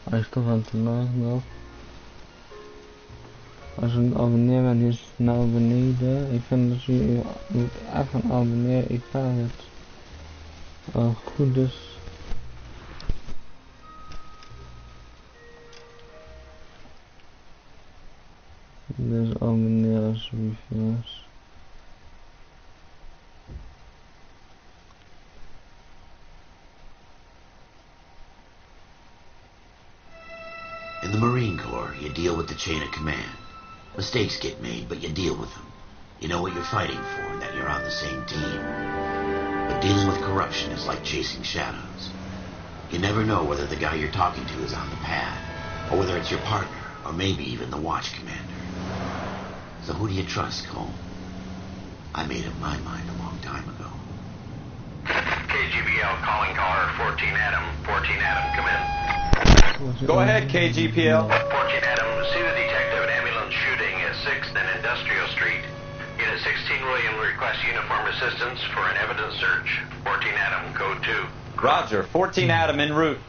Hij is toch aan het nog. Als een abonneren is naar beneden. Ik vind dat je moet even abonneren. Ik vraag het. Goed dus. Dus abonneer alsjeblieft jongens. In the Marine Corps, you deal with the chain of command. Mistakes get made, but you deal with them. You know what you're fighting for and that you're on the same team. But dealing with corruption is like chasing shadows. You never know whether the guy you're talking to is on the pad, or whether it's your partner, or maybe even the watch commander. So who do you trust, Cole? I made up my mind a long time ago. KGBL calling caller 14 Adam. 14 Adam, come in. Go ahead, KGPL. 14 Adam, see the detective at ambulance shooting at 6th and Industrial Street. Unit 16 William requests uniform assistance for an evidence search. 14 Adam, code 2. Roger, 14 Adam en route.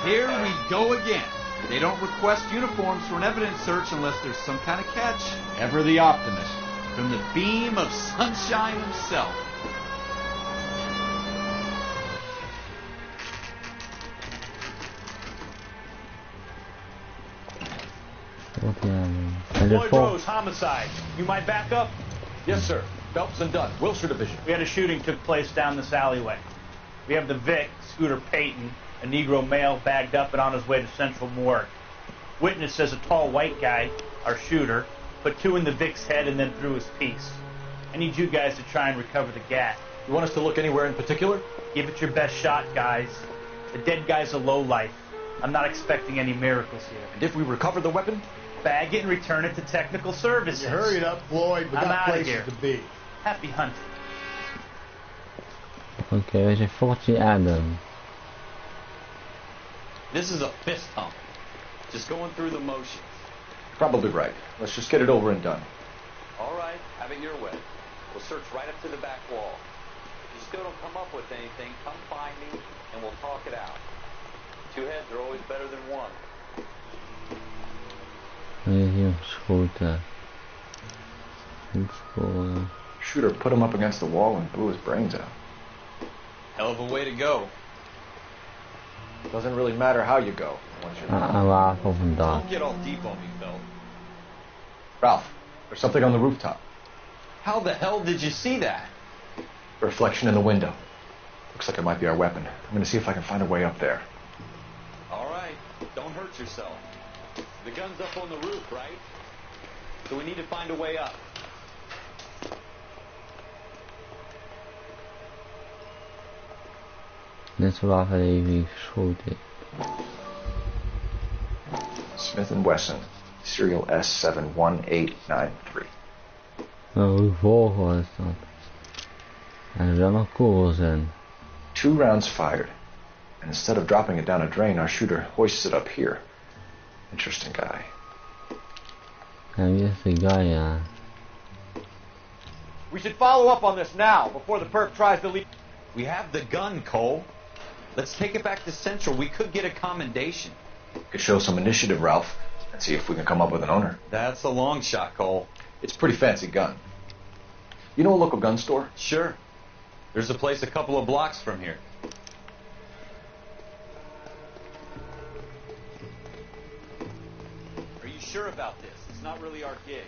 Here we go again. They don't request uniforms for an evidence search unless there's some kind of catch. Ever the optimist. From the beam of sunshine himself. Floyd Rose, homicide. You might back up? Yes, sir. Phelps and Dunn, Wilshire Division. We had a shooting took place down this alleyway. We have the Vic, Scooter Payton, a Negro male bagged up and on his way to Central Morgue. Witness says a tall white guy, our shooter, put 2 in the Vic's head and then threw his piece. I need you guys to try and recover the gat. You want us to look anywhere in particular? Give it your best shot, guys. The dead guy's a lowlife. I'm not expecting any miracles here. And if we recover the weapon? Bag it and return it to technical services. Hurry it up, Floyd. We I'm got out of places here. to be. Happy hunting. Okay, we zijn 14 Adam. This is a fist hump. Just going through the motions. Probably right. Let's just get it over and done. All right, have it your way. We'll search right up to the back wall. If you still don't come up with anything, come find me and we'll talk it out. 2 heads are always better than 1. Hier geschoten. Goed scoren. Shooter put him up against the wall and blew his brains out. Hell of a way to go. Doesn't really matter how you go once you're Een wapen of een dak. Don't get all deep on me, Phil. Ralph, there's something on the rooftop. How the hell did you see that? A reflection in the window. Looks like it might be our weapon. I'm going to see if I can find a way up there. All right, don't hurt yourself. The gun's up on the roof, right? So we need to find a way up. Net zo waar even geschoten. Smith & Wesson, serial S71893. Nou, hoe volgen is dat? En er zijn nog kogels in. 2 rounds fired. And instead of dropping it down a drain, our shooter hoists it up here. Interesting guy. En wie is die guy, ja? We should follow up on this now, before the perp tries to leave. We have the gun, Cole. Let's take it back to Central. We could get a commendation. Could show some initiative, Ralph, and see if we can come up with an owner. That's a long shot, Cole. It's a pretty fancy gun. You know a local gun store? Sure. There's a place a couple of blocks from here. Are you sure about this? It's not really our gig.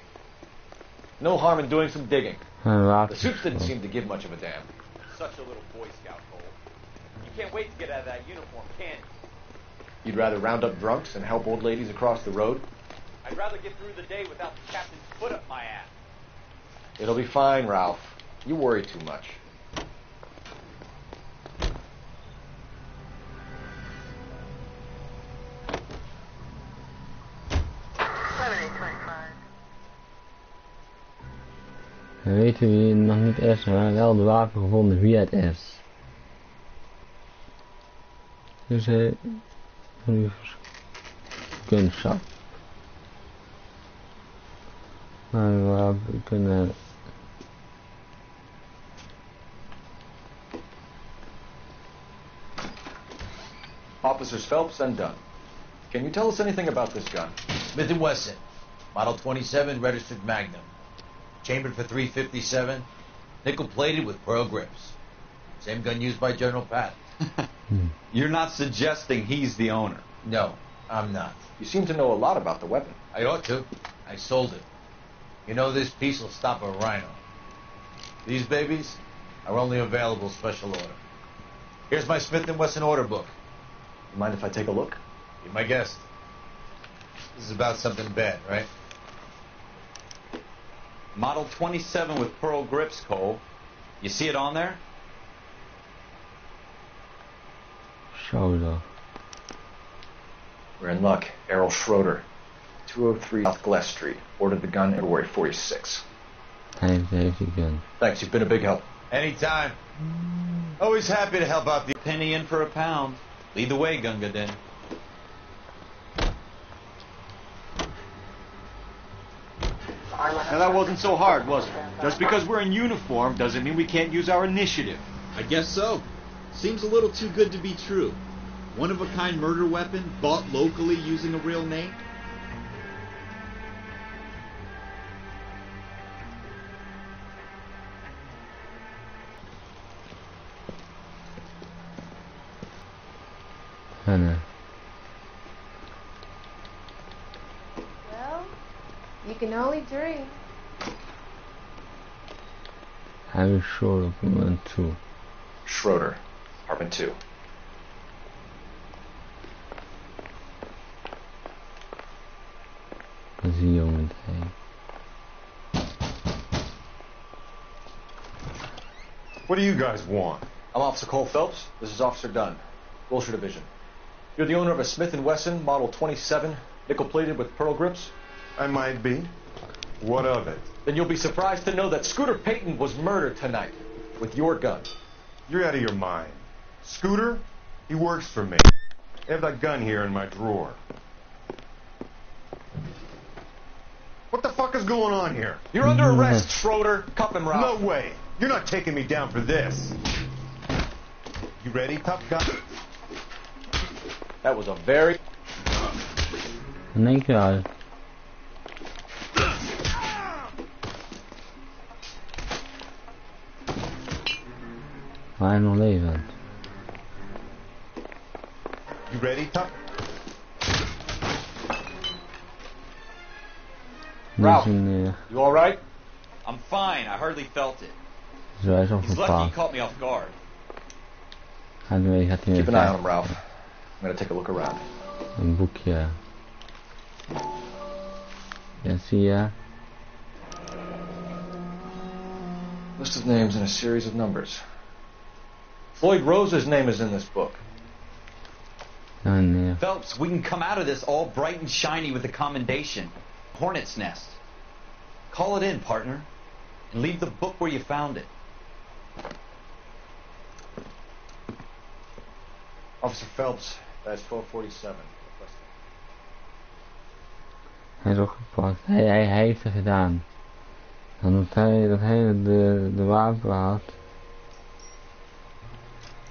No harm in doing some digging. Een The wapen. suits didn't seem to give much of a damn. Such a little Boy Scout, Cole. You can't wait to get out of that uniform, can you? You'd rather round up drunks and help old ladies across the road? I'd rather get through the day without the captain's foot up my ass. It'll be fine, Ralph. You worry too much. We weten wie het nog niet is, maar we hebben wel de wapen gevonden wie het is. Dus kunstschap. Maar we kunnen... Officers Phelps and Dunn. Can you tell us anything about this gun? Smith & Wesson, Model 27, registered Magnum. Chambered for .357, nickel-plated with pearl grips. Same gun used by General Patton. You're not suggesting he's the owner? No, I'm not. You seem to know a lot about the weapon. I ought to. I sold it. You know, this piece will stop a rhino. These babies are only available special order. Here's my Smith & Wesson order book. You mind if I take a look? Be my guest. This is about something bad, right? Model 27 with pearl grips, Cole. You see it on there? Shoulder. We're in luck. Errol Schroeder, 203 South Glass Street. Ordered the gun February 46. Hij heeft die gun. Thanks, you've been a big help. Anytime. Always happy to help out the... Penny in for a pound. Lead the way, Gunga Din. Now that wasn't so hard, was it? Just because we're in uniform doesn't mean we can't use our initiative. I guess so. Seems a little too good to be true. One-of-a-kind murder weapon bought locally using a real name? Hannah. Well, you can only dream. Hij is short op moment 2. Schroeder, apartment 2. Dat is een jongen hij. What do you guys want? I'm Officer Cole Phelps. This is Officer Dunn, Wilshire Division. You're the owner of a Smith & Wesson Model 27, nickel-plated with pearl grips? I might be. What of it? Then you'll be surprised to know that Scooter Payton was murdered tonight with your gun. You're out of your mind. Scooter? He works for me. I have that gun here in my drawer. What the fuck is going on here? You're under arrest, Schroeder. Cuff him, Ralph. No way. You're not taking me down for this. You ready, tough guy? That was a very... In één keer uit. Maar hij is nog levend. You ready, tough? Ralph, Misschien, you all right? I'm fine. I hardly felt it. zo hij is al He's lucky he verpaald. caught me off guard. Gaat hij Keep weer an eye on him, Ralph. I'm gonna take a look around. een boekje. Ja, zie je? List of names and a series of numbers. Floyd Rose's name is in this book. Oh nee. Phelps, we can come out of this all bright and shiny with a commendation. Hornet's nest. Call it in, partner. And leave the book where you found it. Officer Phelps, that's 1247. Hij is ook gepakt. Hij heeft het gedaan. Omdat hij de wapen had.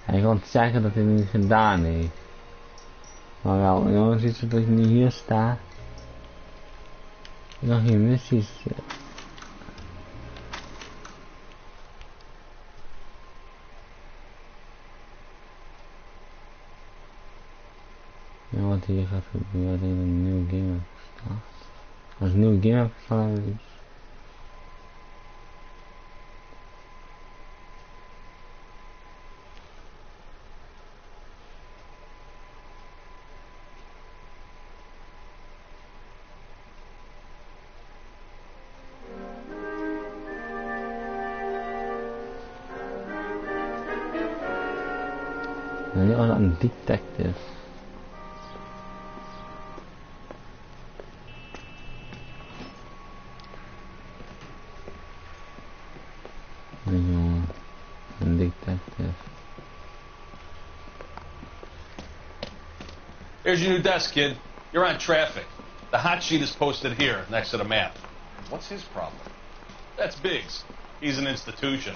Hij kan zeggen dat hij het niet gedaan heeft. Maar wel, jongens, iets dat ik niet hier sta. Ik nog geen missies. Ja, wat hier gaat gebeuren, dat ik een nieuwe game heb gestart. Als ik een nieuwe game heb gestart, heb ik iets. Nou, die was een detective. Een jongen, een detective. Here's your new desk, kid. You're on traffic. The hot sheet is posted here, next to the map. What's his problem? That's Biggs. He's an institution.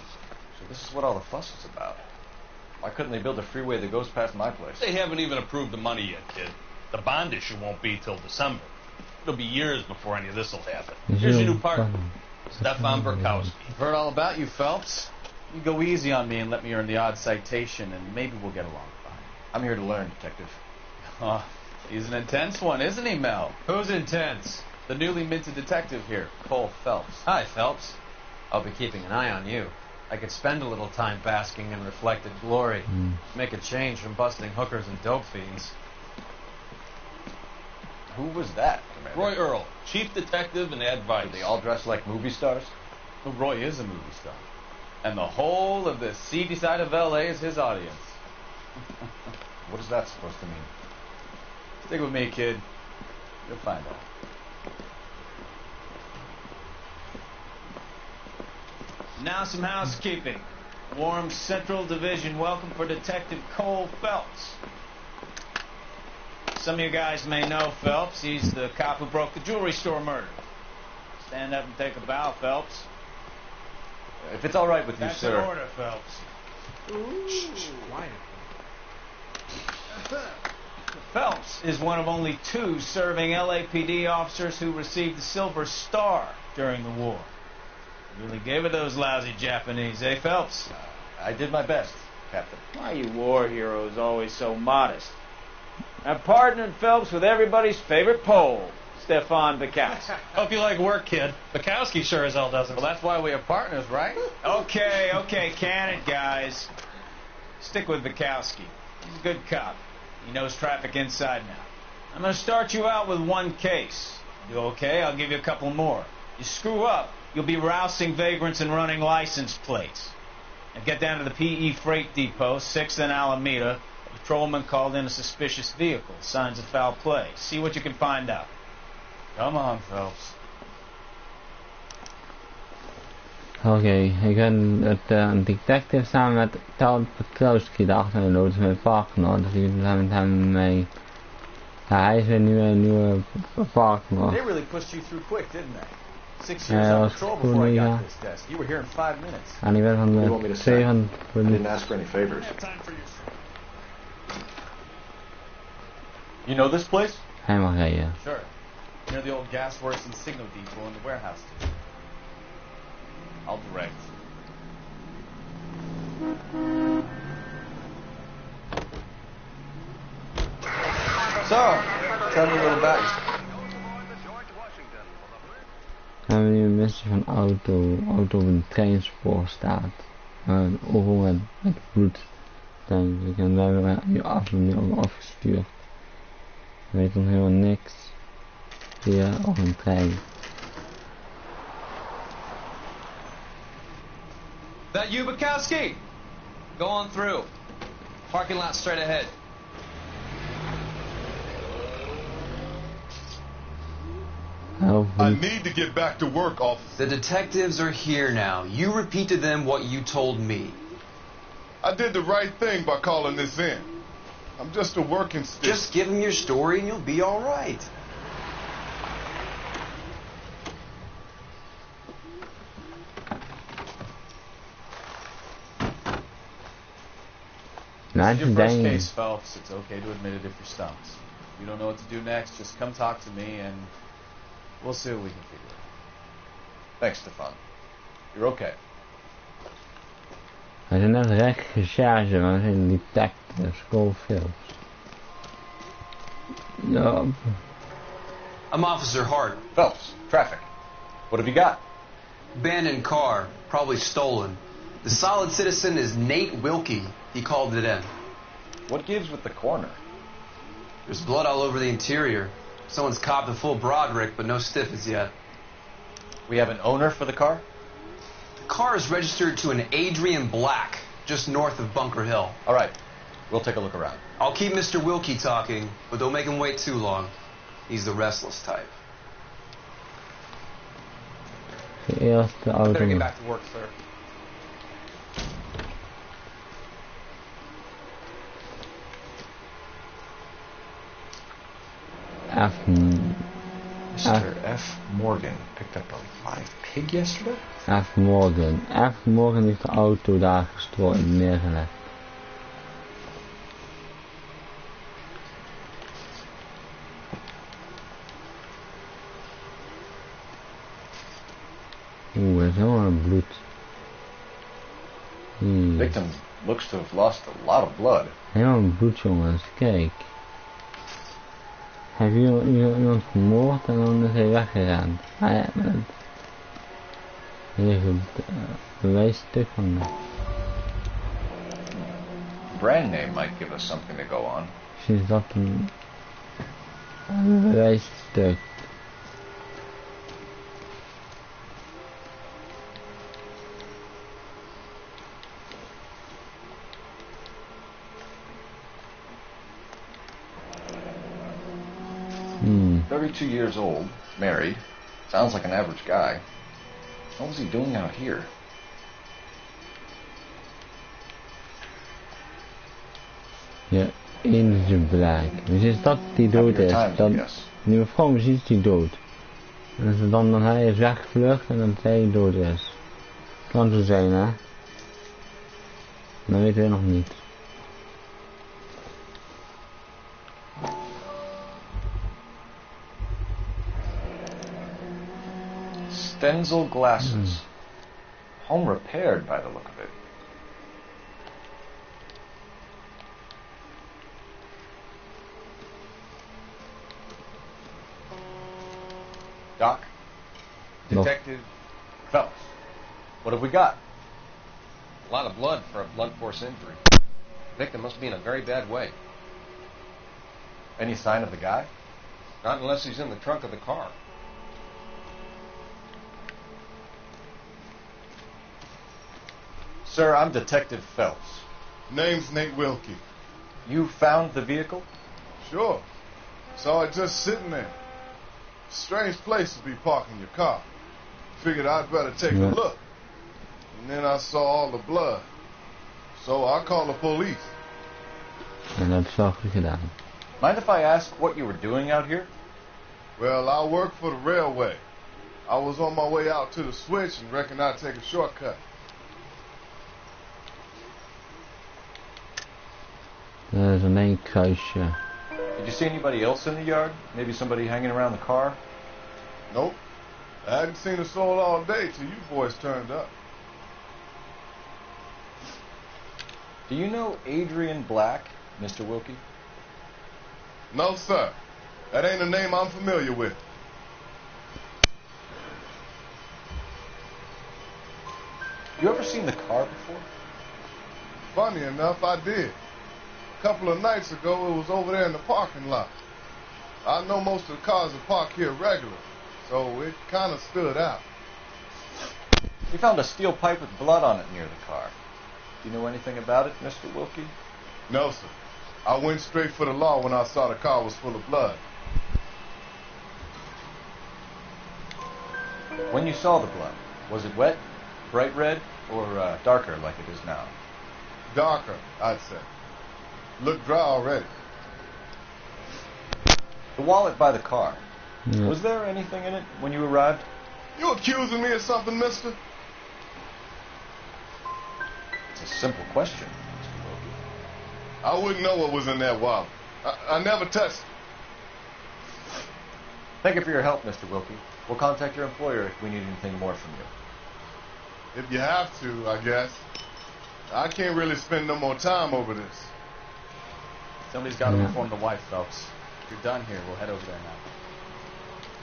So this is what all the fuss is about. Why couldn't they build a freeway that goes past my place? They haven't even approved the money yet, kid. The bond issue won't be till December. It'll be years before any of this will happen. Here's your new partner, Stefan Burkowski. I've heard all about you, Phelps. You go easy on me and let me earn the odd citation, and maybe we'll get along fine. I'm here to learn, Detective. Oh, he's an intense one, isn't he, Mel? Who's intense? The newly minted detective here, Cole Phelps. Hi, Phelps. I'll be keeping an eye on you. I could spend a little time basking in reflected glory. Make a change from busting hookers and dope fiends. Who was that, Commander? Roy Earl, chief detective and advice. Do they all dress like movie stars? Well, Roy is a movie star. And the whole of the seedy side of L.A. is his audience. What is that supposed to mean? Stick with me, kid. You'll find out. Now some housekeeping. Warm Central Division welcome for Detective Cole Phelps. Some of you guys may know Phelps. He's the cop who broke the jewelry store murder. Stand up and take a bow, Phelps. If it's all right with you, That's sir. an order, Phelps. Shh, quiet. Phelps is one of only 2 serving LAPD officers who received the Silver Star during the war. Really gave it those lousy Japanese, eh, Phelps? I did my best, Captain. Why are you war heroes always so modest? I've partnered Phelps with everybody's favorite Pole, Stefan Bukowski. Hope you like work, kid. Bukowski sure as hell doesn't. Well, that's why we are partners, right? Okay, can it, guys. Stick with Bukowski. He's a good cop. He knows traffic inside and out. I'm going to start you out with 1 case. You okay? I'll give you a couple more. You screw up, you'll be rousing vagrants and running license plates. Now get down to the PE Freight Depot, 6th and Alameda. A patrolman called in a suspicious vehicle. Signs of foul play. See what you can find out. Come on, Phelps. Oké, ik ben een detective samen met Todd Petrowski de achtergrond met partner. Dus ik ben met hem mee. Ja, hij is een nieuwe partner. They really pushed you through quick, didn't they? 6 Ja, years dat on was patrol cool, before I ja. got this desk. You were here in 5 minutes. En ik ben van You want me de to say? 2 I didn't ask for any favors. You know this place? Hij mag rijden. Sure. Near the old gas works and signal depot in the warehouse. I'll direct. So, tell me a little about you. We hebben nu een missie van auto op een treinspoor staat. Overal met bloed. Dus ik heb daar nu afgestuurd. Ik weet nog helemaal niks. Hier op een trein. That you, Bukowski? Go on through. Parking lot straight ahead. I need to get back to work, officer. The detectives are here now. You repeat to them what you told me. I did the right thing by calling this in. I'm just a working stick. Just give them your story and you'll be all right. This is your first case, Phelps. It's okay to admit it if you're stumped. If you don't know what to do next, just come talk to me and we'll see what we can figure out. Thanks, Stefan. You're okay. Hij zijn net recht gecharged, maar hij zijn detectives, Schofields. Ja. I'm Officer Hart. Phelps, traffic. What have you got? Abandoned car, probably stolen. The solid citizen is Nate Wilkie. He called it in. What gives with the corner? There's blood all over the interior. Someone's copped a full Broderick, but no stiff as yet. We have an owner for the car? The car is registered to an Adrian Black, just north of Bunker Hill. All right. We'll take a look around. I'll keep Mr. Wilkie talking, but don't make him wait too long. He's the restless type. De eerste auto. Better get back to work, sir. Mr. F. Morgan picked up a live pig yesterday? F. Morgan. F. Morgan heeft de auto daar neergelegd. Oeh, er is helemaal bloed. Victim looks to have lost a lot of blood. Helemaal bloed, jongens. Kijk. Heb je iemand vermoord en dan is hij weggegaan. Ah ja, maar dat... Hier is het bewijsstuk van de... Brand name might give us something to go on. Misschien is dat een bewijsstuk. 32 years old, married. Sounds like an average guy. What was he doing out here? Ja, enige black. Misschien is dat die dood is. Die mevrouw, misschien is die dood. En als dan hij is weggevlucht en dat hij dood is. Kan zo zijn, hè? Dat weten we nog niet. Stenzel glasses. Home repaired by the look of it. Doc? Detective Phelps. What have we got? A lot of blood for a blunt force injury. Victim must be in a very bad way. Any sign of the guy? Not unless he's in the trunk of the car. Sir, I'm Detective Phelps. Name's Nate Wilkie. You found the vehicle? Sure. Saw it just sitting there. Strange place to be parking your car. Figured I'd better take a look. And then I saw all the blood. So I called the police. En dat zag je gedaan. Mind if I ask what you were doing out here? Well, I work for the railway. I was on my way out to the switch and reckoned I'd take a shortcut. Dat is een kruisje. Did you see anybody else in the yard? Maybe somebody hanging around the car? Nope. I hadn't seen a soul all day till you boys turned up. Do you know Adrian Black, Mr. Wilkie? No, sir. That ain't a name I'm familiar with. You ever seen the car before? Funny enough, I did. A couple of nights ago, it was over there in the parking lot. I know most of the cars are parked here regular, so it kind of stood out. We found a steel pipe with blood on it near the car. Do you know anything about it, Mr. Wilkie? No, sir. I went straight for the law when I saw the car was full of blood. When you saw the blood, was it wet, bright red, or darker like it is now? Darker, I'd say. Looked dry already. The wallet by the car. Yeah. Was there anything in it when you arrived? You accusing me of something, mister? It's a simple question, Mr. Wilkie. I wouldn't know what was in that wallet. I never touched it. Thank you for your help, Mr. Wilkie. We'll contact your employer if we need anything more from you. If you have to, I guess. I can't really spend no more time over this. Somebody's got to inform the wife, Phelps. If you're done here, we'll head over there now.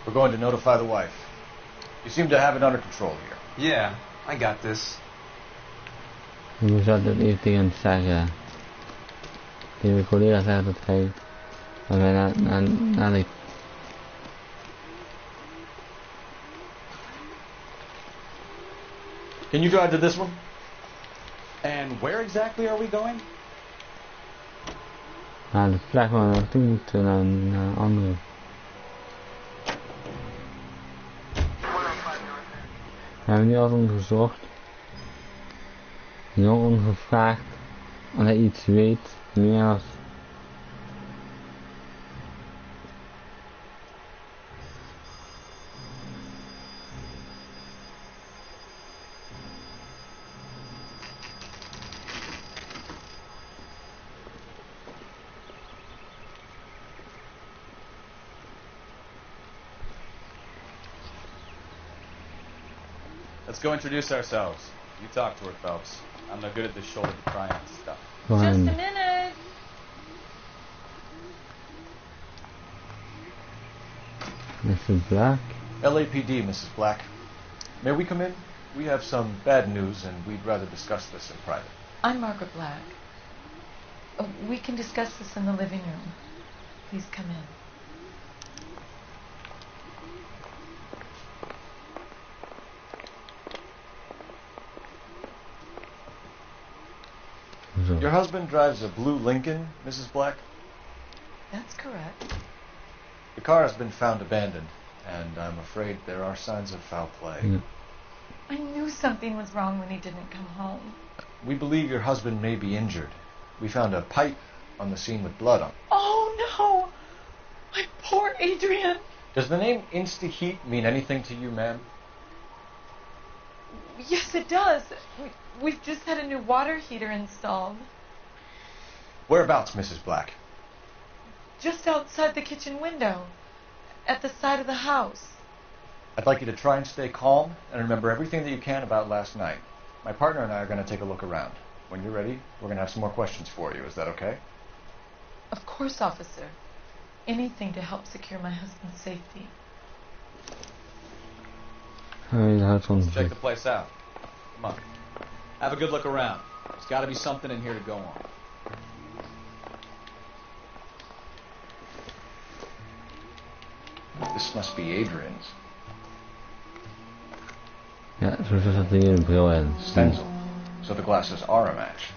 We're going to notify the wife. You seem to have it under control here. Yeah, I got this. Hoe zou dat even tegen hem zeggen? Tegen mijn collega zeggen dat wij naar de... Can you drive to this one? And where exactly are we going? Naar de plek waar we naartoe moeten, naar een andere. We hebben nu al onderzocht. De jongen gevraagd of hij iets weet, meer als... Let's go introduce ourselves. You talk to her, Phelps. I'm no good at this shoulder-to-cry-on stuff. Just a minute. Mrs. Black? LAPD, Mrs. Black. May we come in? We have some bad news, and we'd rather discuss this in private. I'm Margaret Black. We can discuss this in the living room. Please come in. Your husband drives a blue Lincoln, Mrs. Black? That's correct. The car has been found abandoned, and I'm afraid there are signs of foul play. I knew something was wrong when he didn't come home. We believe your husband may be injured. We found a pipe on the scene with blood on it. Oh, no! My poor Adrian! Does the name Insta-Heat mean anything to you, ma'am? Yes, it does. We've just had a new water heater installed. Whereabouts, Mrs. Black? Just outside the kitchen window. At the side of the house. I'd like you to try and stay calm and remember everything that you can about last night. My partner and I are going to take a look around. When you're ready, we're going to have some more questions for you. Is that okay? Of course, officer. Anything to help secure my husband's safety. Let's check the place out. Come on. Have a good look around. There's got to be something in here to go on. This must be Adrian's. Ja, zo zat hij in de bril in. Stencil. So the glasses are a match.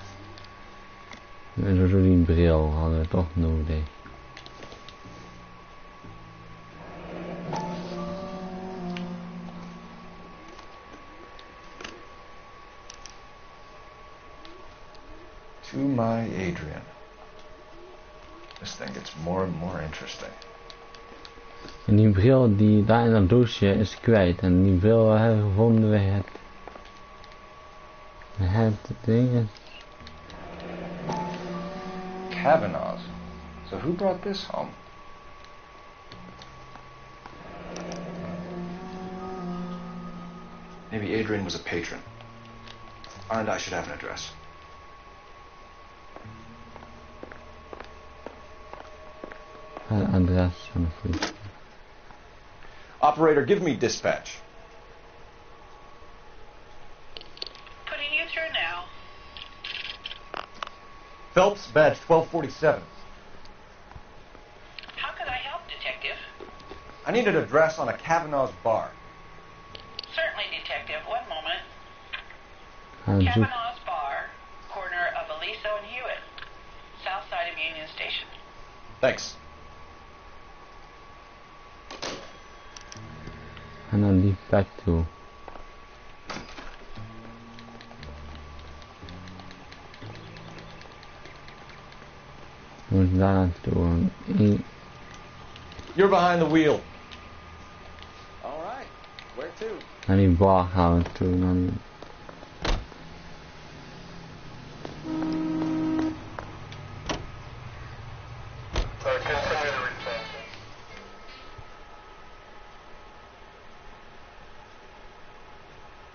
En zo die bril hadden we toch nodig. To my Adrian. This thing gets more and more interesting. En die bril die daar in dat doosje is kwijt. En die bril hebben we gevonden bij het ding is... Kavanaugh's. So who brought this home? Maybe Adrian was a patron. And I should have an address. Adres van de vlieg. Operator, give me dispatch. Putting you through now. Phelps, badge 1247. How can I help, Detective? I need an address on a Kavanaugh's bar. Certainly, Detective. One moment. Zoek. Kavanaugh's Bar, corner of Aliso and Hewitt, south side of Union Station. Thanks. En dan die plek toe. We moeten daar naartoe. You're behind the wheel. All right. Where to? Naar die bar gaan we toe. Dan...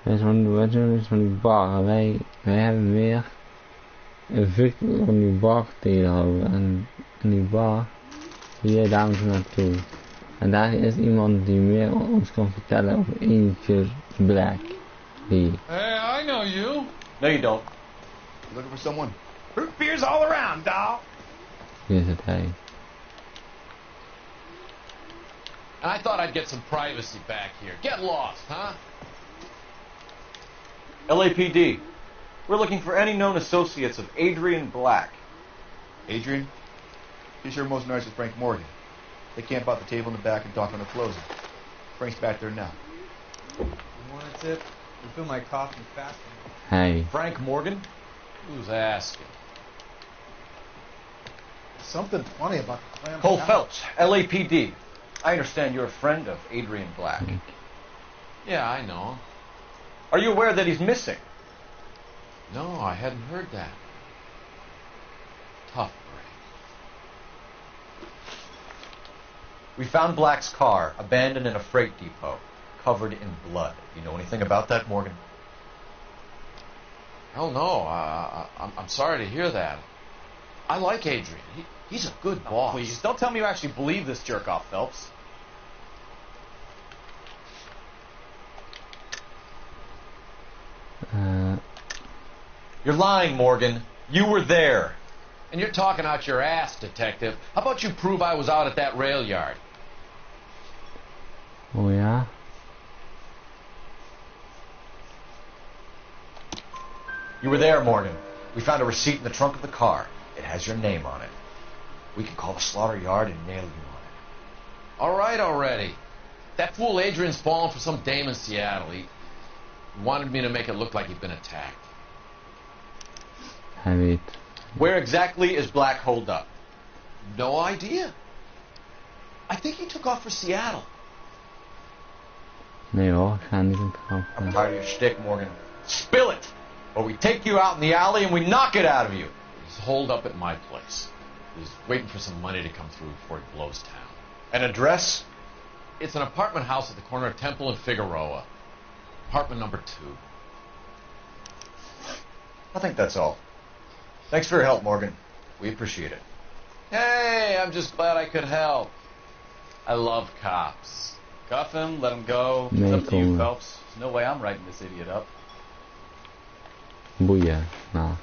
Wij zijn van die bar. Wij hebben weer een Victor van die bar tegenhouden. En die bar zie jij daar moeten naartoe. En daar is iemand die meer ons kan vertellen over eentjes Black. Wie? Hey, I know you. No, you don't. Looking for someone? Root beers all around, doll. Wie is het hij? And I thought I'd get some privacy back here. Get lost, huh? LAPD. We're looking for any known associates of Adrian Black. Adrian? He's your most nice with Frank Morgan. They camp out the table in the back and talk on the closing. Frank's back there now. You want a tip? Refill my coffee faster. Hey. Frank Morgan? Who's asking? Something funny about the clam. Cole Phelps, LAPD. I understand you're a friend of Adrian Black. Yeah, I know. Are you aware that he's missing? No, I hadn't heard that. Tough break. We found Black's car, abandoned in a freight depot. covered in blood. You know anything about that, Morgan? Hell no. I'm sorry to hear that. I like Adrian. He's a good boss. Please, don't tell me you actually believe this jerk-off, Phelps. You're lying, Morgan. You were there. And you're talking out your ass, Detective. How about you prove I was out at that rail yard? Oh ja? You were there, Morgan. We found a receipt in the trunk of the car. It has your name on it. We can call the slaughter yard and nail you on it. All right already. That fool Adrian's fallen for some dame in Seattle. He wanted me to make it look like he'd been attacked. Hij weet. Where exactly is Black holed up? No idea. I think he took off for Seattle. Nee hoor, ik ga niet in het graf. I'm tired of your shtick, Morgan. Spill it! Or we take you out in the alley and we knock it out of you. He's holed up at my place. He's waiting for some money to come through before he blows town. An address? It's an apartment house at the corner of Temple and Figueroa. Apartment number 2. I think that's all. Thanks for your help, Morgan. We appreciate it. Hey, I'm just glad I could help. I love cops. Cuff him, let him go. Nee, It's up to you, kom. Phelps. There's no way I'm writing this idiot up. Boeien. Nou.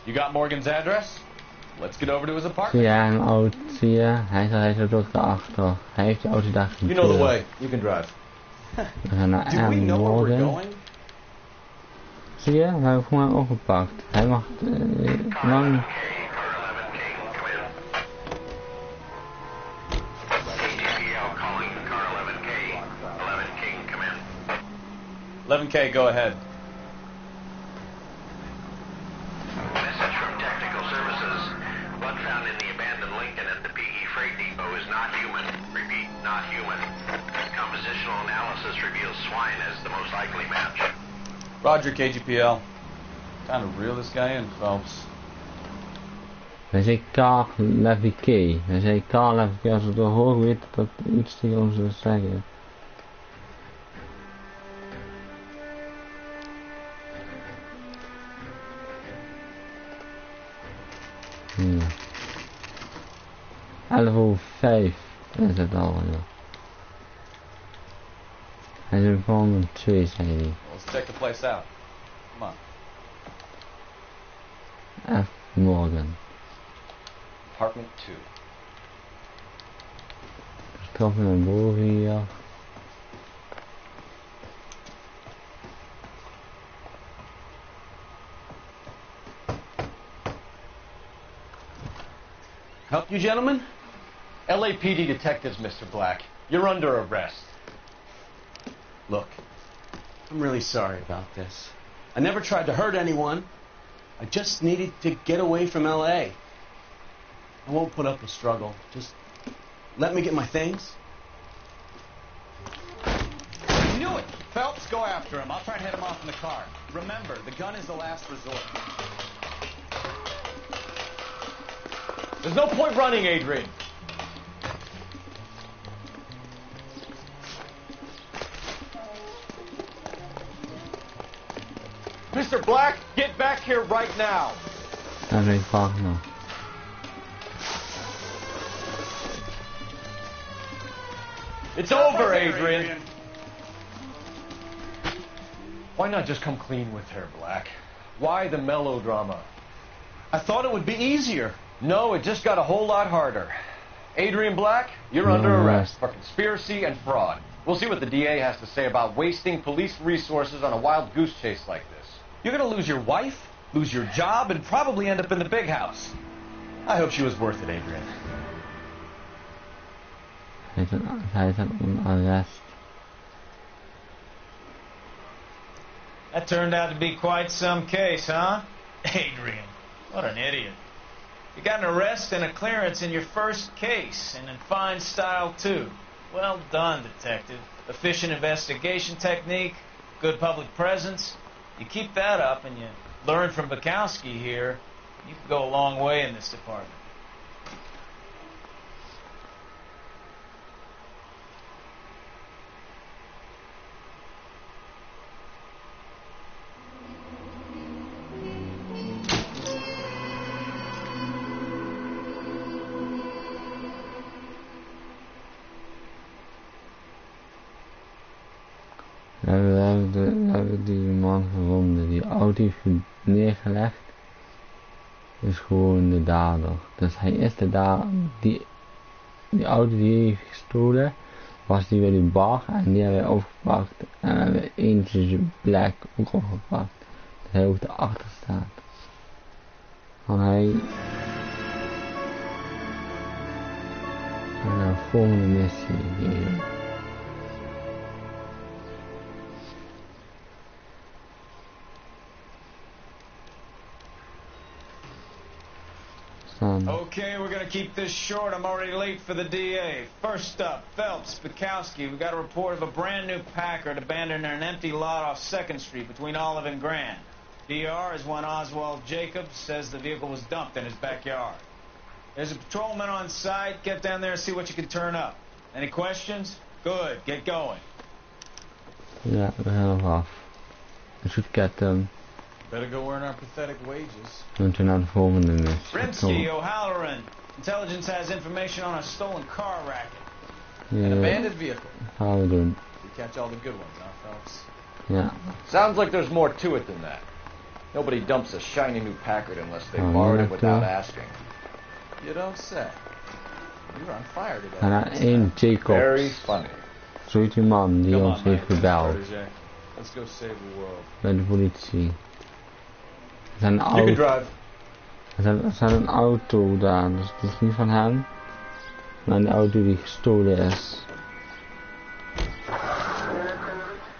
You got Morgan's address? Let's get over to his Zie apartment. jij hem auto? Zie je? Hij zit ook daarachter. Hij heeft die auto daar You know the way. You can drive. We gaan naar Do we know where we're Morgan. going? Zie je? We hebben gewoon opgepakt. Hij mag lang. ATPL calling car 11K. 11 King, come in. 11K, go ahead. Message from Technical Services. Blood found in the abandoned Lincoln at the PE Freight Depot is not human. Repeat, not human. Compositional analysis reveals swine as the most likely match. Roger, KGPL. Time to reel this guy in, Phelps. Hij zei car Levy. Hij zei car Levy. Als het er hoor weet dat iets tegen ons wil zeggen. Ja. 11:05 is het al. Ja. Hij is van 2, zei hij. Let's check the place out. Come on. F. Morgan. Apartment 2. Trappen naar boven hier. Help you, gentlemen? LAPD detectives, Mr. Black. You're under arrest. Look, I'm really sorry about this. I never tried to hurt anyone. I just needed to get away from LA. I won't put up a struggle. Just let me get my things. I knew it! Phelps, go after him. I'll try and head him off in the car. Remember, the gun is the last resort. There's no point running, Adrian. Mr. Black, get back here right now. Daar ben ik vaak nog. It's over, Adrian. Why not just come clean with her, Black? Why the melodrama? I thought it would be easier. No, it just got a whole lot harder. Adrian Black, you're under arrest for conspiracy and fraud. We'll see what the DA has to say about wasting police resources on a wild goose chase like this. You're going to lose your wife, lose your job, and probably end up in the big house. I hope she was worth it, Adrian. Hij is on arrest. That turned out to be quite some case, huh? Adrian, what an idiot. You got an arrest and a clearance in your first case, and in fine style, too. Well done, detective. Efficient investigation technique, good public presence. You keep that up and you learn from Bukowski here, You can go a long way in this department. We hebben die man gevonden die auto heeft neergelegd. Is gewoon de dader. Dus hij is de dader. Die auto die hij heeft gestolen was die bij die bar en die hebben wij opgepakt. En we hebben eentje black ook opgepakt. Dat hij ook erachter staat. Van hij... En de volgende missie hier. Okay, we're gonna keep this short. I'm already late for the DA. First up, Phelps, Bukowski. We got a report of a brand new Packard abandoned in an empty lot off 2nd Street between Olive and Grand. DR is one Oswald Jacobs says the vehicle was dumped in his backyard. There's a patrolman on site. Get down there and see what you can turn up. Any questions? Good, get going. Ja, we gaan nog af. Een soort ketting. Better go earn our pathetic wages. Moeten we naar de volgende missie. Rimsky, O'Halloran. Intelligence has information on a stolen car racket. An abandoned vehicle. Gaan we doen. We catch all the good ones, huh, Phelps? Ja. Sounds like there's more to it than that. Nobody dumps a shiny new Packard unless they borrowed it without asking. You don't say. You're on fire today. En naar één Jacobs. Very funny. Zoiets die man die ons heeft gebeld. Let's go save the world. Bij de politie. Er zijn You can drive. Er staat een auto daar, dus het is niet van hem. Maar een auto die gestolen is.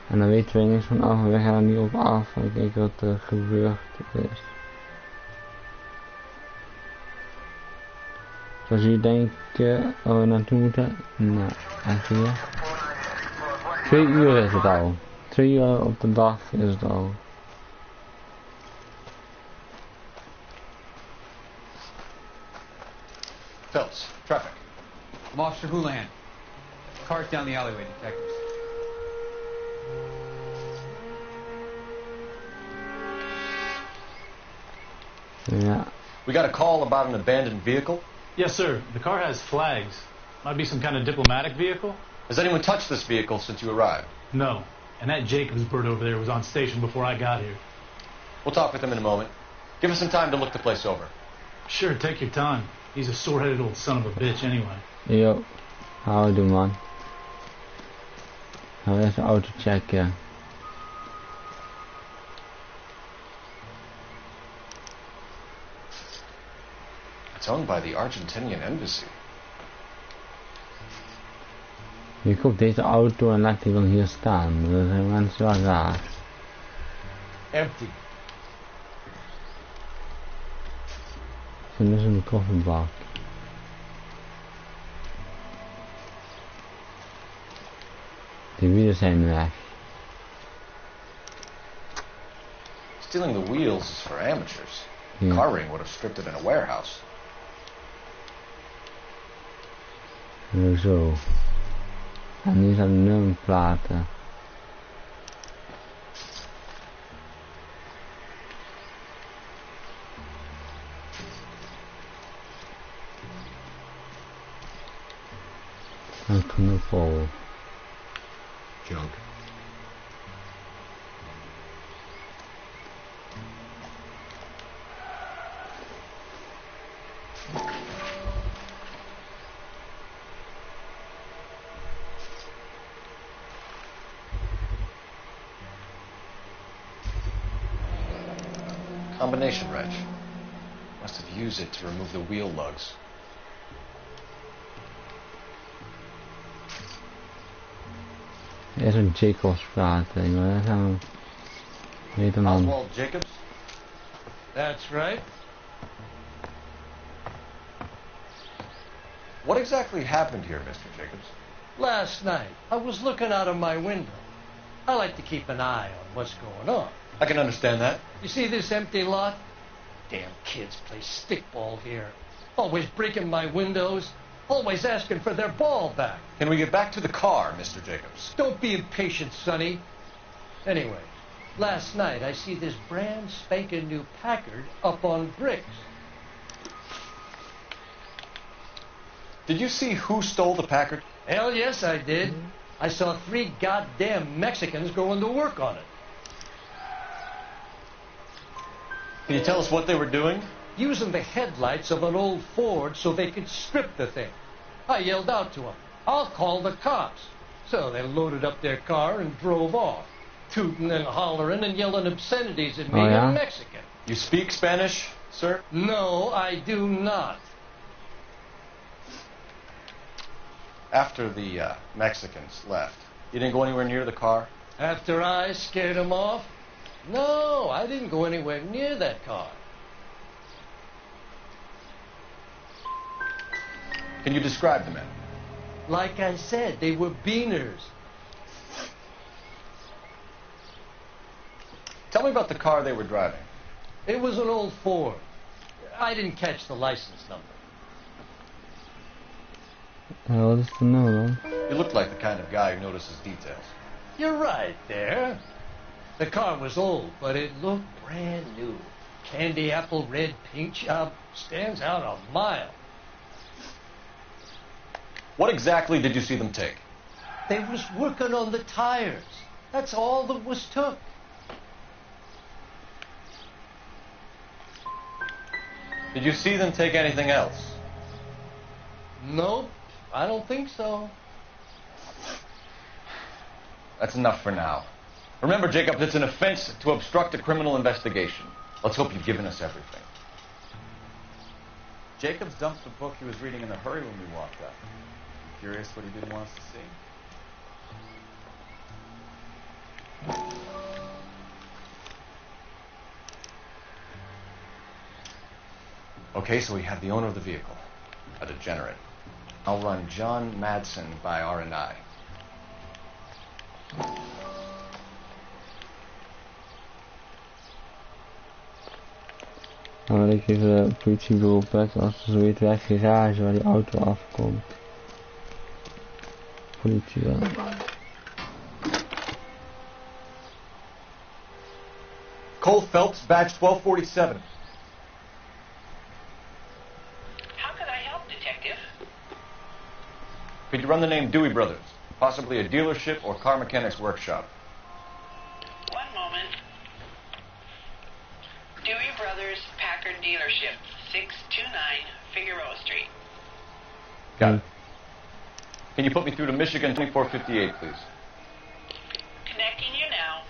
En dan weten we niks van af en we gaan er niet op af en kijken wat er gebeurd is. Zoals jullie denken waar we naartoe moeten? Nou, eigenlijk 2 uur is het al. 2 uur op de dag is het al. Phelps, traffic. I'm Officer Houlihan. Cart down the alleyway, detectives. Yeah. We got a call about an abandoned vehicle? Yes, sir. The car has flags. Might be some kind of diplomatic vehicle. Has anyone touched this vehicle since you arrived? No. And that Jacobs bird over there was on station before I got here. We'll talk with him in a moment. Give us some time to look the place over. Sure, take your time. He's a sore-headed old son of a bitch anyway. Yo, how do man? Gaan we even de auto checken. It's owned by the Argentinian embassy. Je koopt deze auto en laat die dan hier staan. Dat zijn mensen wel raar. Empty. Ze is in de kofferbak. De wielen zijn weg. Stealing the wheels is for amateurs. Ja. Car ring would have stripped it in a warehouse. Zo. En hier zijn de nummerplaten. Een knuppel. Junk. Combination wrench. Must have used it to remove the wheel lugs. Er is een Jacobs praten, ik wil even weten dan. Oswald Jacobs? That's right. What exactly happened here, Mr. Jacobs? Last night, I was looking out of my window. I like to keep an eye on what's going on. I can understand that. You see this empty lot? Damn kids play stickball here. Always breaking my windows. Always asking for their ball back. Can we get back to the car, Mr. Jacobs? Don't be impatient, Sonny. Anyway, last night I see this brand spanking new Packard up on bricks. Did you see who stole the Packard? Hell yes, I did. I saw 3 goddamn Mexicans going to work on it. Can you tell us what they were doing? Using the headlights of an old Ford so they could strip the thing. I yelled out to them, "I'll call the cops." So they loaded up their car and drove off, tooting and hollering and yelling obscenities at me in Mexican. You speak Spanish, sir? No, I do not. After the Mexicans left, you didn't go anywhere near the car? After I scared them off? No, I didn't go anywhere near that car. Can you describe the men? Like I said, they were beaners. Tell me about the car they were driving. It was an old Ford. I didn't catch the license number. What is the number? You look like the kind of guy who notices details. You're right there. The car was old, but it looked brand new. Candy apple red paint job stands out a mile. What exactly did you see them take? They was working on the tires. That's all that was took. Did you see them take anything else? Nope, I don't think so. That's enough for now. Remember, Jacobs, it's an offense to obstruct a criminal investigation. Let's hope you've given us everything. Jacobs dumped the book he was reading in a hurry when we walked up. Curious what he didn't want us to see. Okay, so we have the owner of the vehicle, a degenerate. I'll run John Madsen by R&I. Dan wil ik even het politiebureau oppakken als er zoiets weg garage waar die auto afkomt. Politie wel. Cole Phelps, badge 1247. How could I help, Detective? Could you run the name Dewey Brothers? Possibly a dealership or car mechanics workshop. One moment. Dewey Brothers Packard Dealership, 629 Figueroa Street. Got it. Can you put me through to Michigan 2458, please? Connecting you now.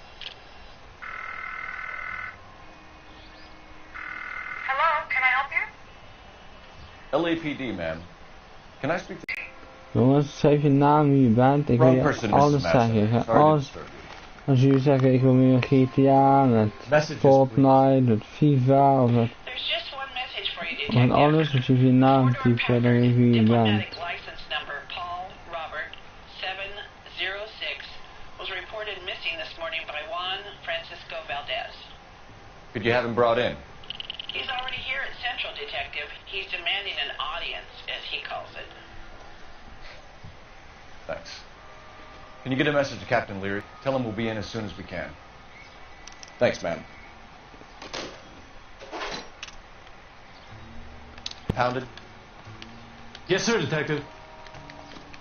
Hello, can I help you? LAPD, ma'am. Can I speak to... Jongens, schrijf je naam wie je bent. Ik wil je alles zeggen. Ik ga alles... Als jullie zeggen ik wil meer een GTA met Fortnite, met FIFA of met... Met alles, als je je naam typt, dan weet ik wie je bent. License number Paul Robert 706 was reported missing this morning by Juan Francisco Valdez. Could you have him brought in? He's already here at Central, Detective. He's demanding an audience, as he calls it. Thanks. Can you get a message to Captain Leary? Tell him we'll be in as soon as we can. Thanks, ma'am. Pounded? Yes, sir, Detective.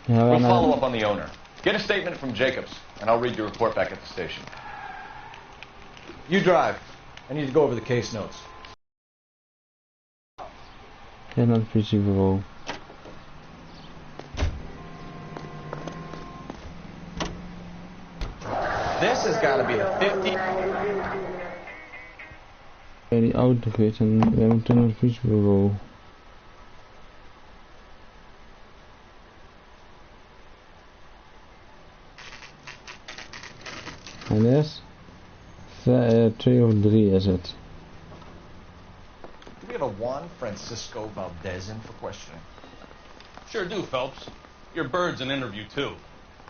We'll follow up on the owner. Get a statement from Jacobs, and I'll read your report back at the station. You drive. I need to go over the case notes. Ga naar het politiebureau. This has got to be the 50. Ja, die auto geweest en wij moeten naar het politiebureau. En this? 2 of 3 is it? Do we have a Juan Francisco Valdez in for questioning? Sure do, Phelps. Your bird's an interview too.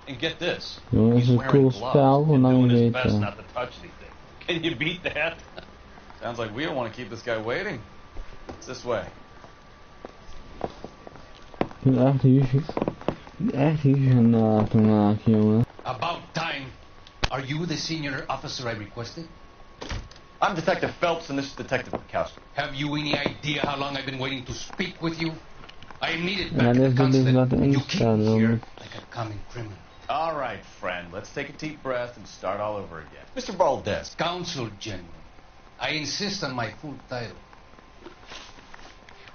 And get this. Jongens, is een cool spel, hoe lang doing his weet best je. not to touch anything. Can you beat that? Sounds like we don't want to keep this guy waiting. It's this way. Echt een te maken, jongen. About time. Are you the senior officer I requested? I'm Detective Phelps, and this is Detective Bukowski. Have you any idea how long I've been waiting to speak with you? I need it Ja, back dit at is the dus consulate. laten You keep instaan. me here like a common criminal. All right, friend. Let's take a deep breath and start all over again. Mr. Valdez. Consul General. I insist on my full title.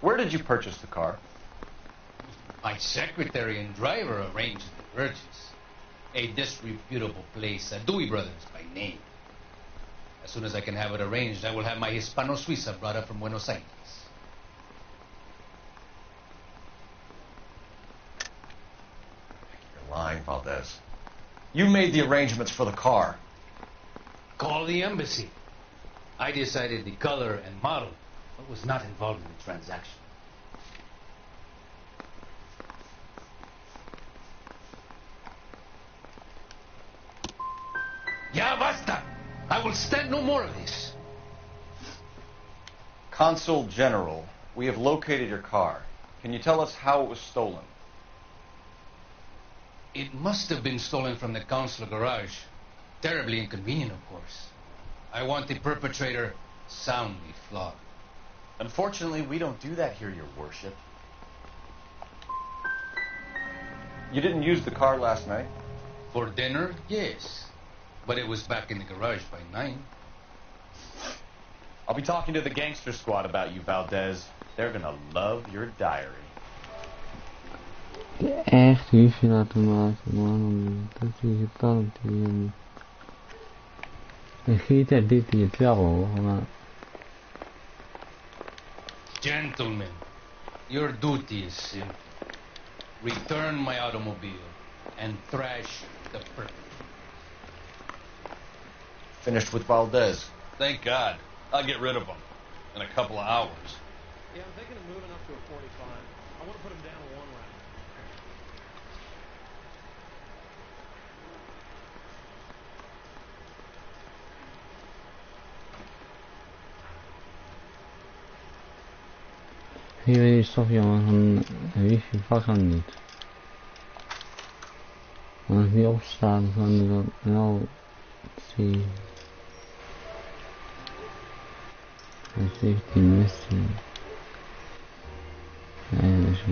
Where did you purchase the car? My secretary and driver arranged the purchase. A disreputable place, Dewey Brothers by name. As soon as I can have it arranged, I will have my Hispano Suiza brought up from Buenos Aires. You're lying, Valdez. You made the arrangements for the car. Call the embassy. I decided the color and model, but was not involved in the transaction. Ya basta! I will stand no more of this. Consul General, we have located your car. Can you tell us how it was stolen? It must have been stolen from the consular garage. Terribly inconvenient, of course. I want the perpetrator soundly flogged. Unfortunately, we don't do that here, Your Worship. You didn't use the car last night? For dinner, yes. But it was back in the garage by 9. I'll be talking to the gangster squad about you, Valdez. They're gonna love your diary. Echt wifi laten maken, man. Dat is irritant hier. Ik giet er dit hier wel hoor, maar... Gentlemen, your duty is simple. Return my automobile and thrash the perpetrator. Finished with Valdez. Thank God. I'll get rid of him in a couple of hours. Yeah, I'm thinking of moving up to a 45. I want to put him down to 1 round. Hier is toch jongen, een wifi vak aan niet. Als ik niet opsta, dan kan ik dat wel zien. Het heeft die missie. Nee, dat is